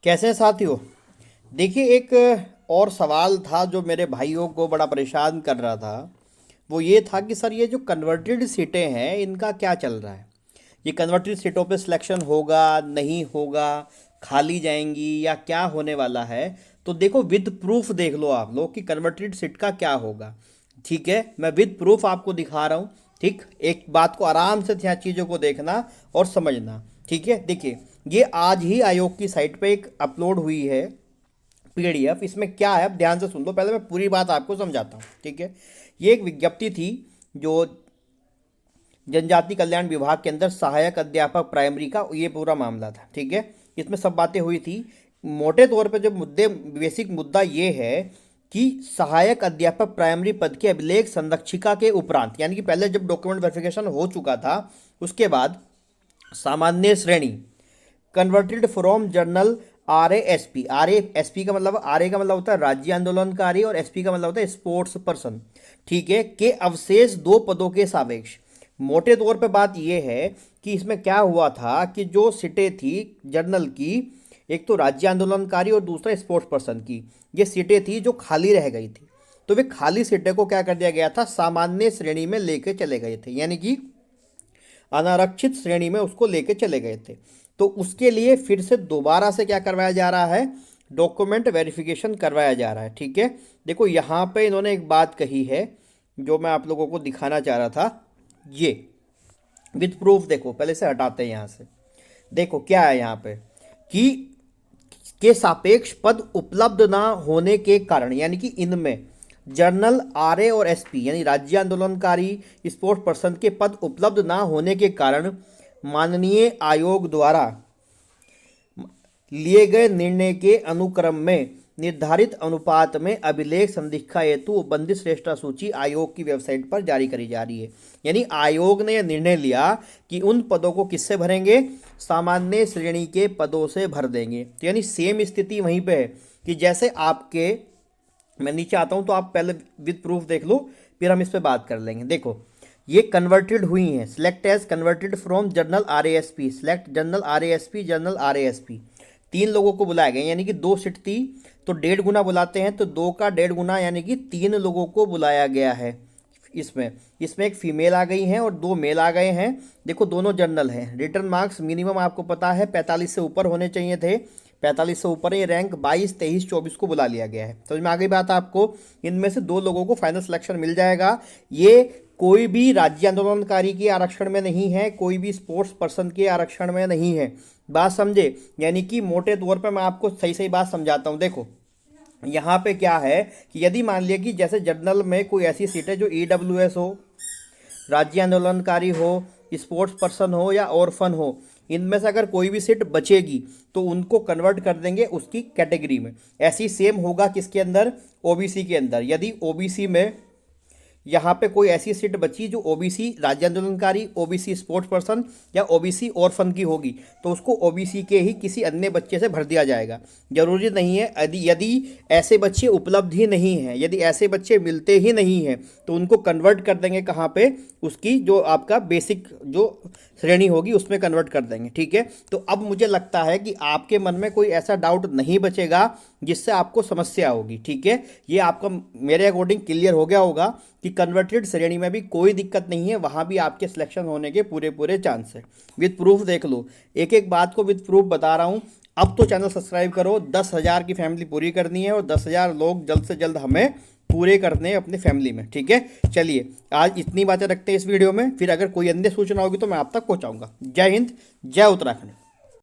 कैसे हैं साथियों। देखिए, एक और सवाल था जो मेरे भाइयों को बड़ा परेशान कर रहा था। वो ये था कि सर, ये जो कन्वर्टेड सीटें हैं इनका क्या चल रहा है। ये कन्वर्टेड सीटों पे सिलेक्शन होगा नहीं होगा, खाली जाएंगी या क्या होने वाला है। तो देखो, विद प्रूफ देख लो आप लोग कि कन्वर्टेड सीट का क्या होगा। ठीक है, मैं विद प्रूफ आपको दिखा रहा हूँ। ठीक, एक बात को आराम से यहाँ चीज़ों को देखना और समझना। ठीक है, देखिए, ये आज ही आयोग की साइट पे एक अपलोड हुई है पीडीएफ। इसमें क्या है, आप ध्यान से सुन लो, पहले मैं पूरी बात आपको समझाता हूँ। ठीक है, ये एक विज्ञप्ति थी जो जनजाति कल्याण विभाग के अंदर सहायक अध्यापक प्राइमरी का ये पूरा मामला था। ठीक है, इसमें सब बातें हुई थी। मोटे तौर पे जो मुद्दे, बेसिक मुद्दा ये है कि सहायक अध्यापक प्राइमरी पद के अभिलेख संरक्षिका के उपरांत, यानी कि पहले जब डॉक्यूमेंट वेरिफिकेशन हो चुका था उसके बाद सामान्य श्रेणी converted from journal RASP। RASP का मतलब, RA का मतलब होता है राज्य आंदोलनकारी और SP का मतलब होता है स्पोर्ट्स पर्सन। ठीक है, के अवशेष दो पदों के सापेक्ष। मोटे तौर पे बात यह है कि इसमें क्या हुआ था कि जो सीटें थी जर्नल की, एक तो राज्य आंदोलनकारी और दूसरा स्पोर्ट्स पर्सन की, ये सीटें थी जो खाली रह गई थी। तो वे खाली सीटें को क्या कर दिया गया था, सामान्य श्रेणी में लेके चले गए थे, यानी कि अनारक्षित श्रेणी में उसको लेके चले गए थे। तो उसके लिए फिर से दोबारा से क्या करवाया जा रहा है, डॉक्यूमेंट वेरिफिकेशन करवाया जा रहा है। ठीक है, देखो यहाँ पे इन्होंने एक बात कही है जो मैं आप लोगों को दिखाना चाह रहा था। ये विद प्रूफ देखो, पहले से हटाते हैं यहाँ से। देखो क्या है यहाँ पे कि के सापेक्ष पद उपलब्ध ना होने के कारण, यानी कि इनमें जर्नल RA और SP यानी राज्य आंदोलनकारी स्पोर्ट्स पर्सन के पद उपलब्ध ना होने के कारण माननीय आयोग द्वारा लिए गए निर्णय के अनुक्रम में निर्धारित अनुपात में अभिलेख संदीक्षा हेतु बंदित श्रेष्ठता सूची आयोग की वेबसाइट पर जारी करी जा रही है। यानी आयोग ने यह निर्णय लिया कि उन पदों को किससे भरेंगे, सामान्य श्रेणी के पदों से भर देंगे। तो यानी सेम स्थिति वहीं पे है कि जैसे आपके, मैं नीचे आता हूं तो आप पहले विद प्रूफ देख लो, फिर हम इस पर बात कर लेंगे। देखो, ये कन्वर्टेड हुई हैं, select as converted from journal RASP, select journal RASP, journal RASP। 3 लोगों को बुलाए गए, यानी कि 2 सीट थी तो 1.5 गुना बुलाते हैं, तो 2 का 1.5 गुना यानी कि 3 लोगों को बुलाया गया है। इसमें एक फीमेल आ गई हैं और 2 मेल आ गए हैं। देखो, दोनों जर्नल हैं। रिटर्न मार्क्स मिनिमम आपको पता है 45 से ऊपर होने चाहिए थे, 45 से ऊपर। ये रैंक 22, 23, 24 को बुला लिया गया है। समझ में आ गई बात आपको। इनमें से 2 लोगों को फाइनल सिलेक्शन मिल जाएगा। ये कोई भी राज्य आंदोलनकारी के आरक्षण में नहीं है, कोई भी स्पोर्ट्स पर्सन के आरक्षण में नहीं है। बात समझे, यानी कि मोटे तौर पर मैं आपको सही सही बात समझाता हूँ। देखो यहाँ पे क्या है कि यदि मान लिया कि जैसे जर्नल में कोई ऐसी सीट है जो EWS हो, राज्य आंदोलनकारी हो, स्पोर्ट्स पर्सन हो या ऑर्फन हो, इनमें से अगर कोई भी सीट बचेगी तो उनको कन्वर्ट कर देंगे उसकी कैटेगरी में। ऐसी सेम होगा किसके अंदर, OBC के अंदर। यदि OBC में यहाँ पे कोई ऐसी सीट बची जो OBC राज्य आंदोलनकारी, OBC स्पोर्ट्स पर्सन या OBC ऑर्फन की होगी, तो उसको OBC के ही किसी अन्य बच्चे से भर दिया जाएगा। जरूरी नहीं है, यदि ऐसे बच्चे उपलब्ध ही नहीं हैं, यदि ऐसे बच्चे मिलते ही नहीं हैं, तो उनको कन्वर्ट कर देंगे कहाँ पे, उसकी जो आपका बेसिक जो श्रेणी होगी उसमें कन्वर्ट कर देंगे। ठीक है, तो अब मुझे लगता है कि आपके मन में कोई ऐसा डाउट नहीं बचेगा जिससे आपको समस्या होगी। ठीक है, ये आपका मेरे अकॉर्डिंग क्लियर हो गया होगा कि कन्वर्टेड श्रेणी में भी कोई दिक्कत नहीं है, वहाँ भी आपके सिलेक्शन होने के पूरे पूरे चांस है। विद प्रूफ देख लो, एक एक बात को विद प्रूफ बता रहा हूँ। अब तो चैनल सब्सक्राइब करो, 10,000 की फैमिली पूरी करनी है और 10,000 लोग जल्द से जल्द हमें पूरे करने हैं अपनी फैमिली में। ठीक है, चलिए आज इतनी बातें रखते हैं इस वीडियो में, फिर अगर कोई अन्य सूचना होगी तो मैं आप तक पहुँचाऊँगा। जय हिंद, जय उत्तराखंड।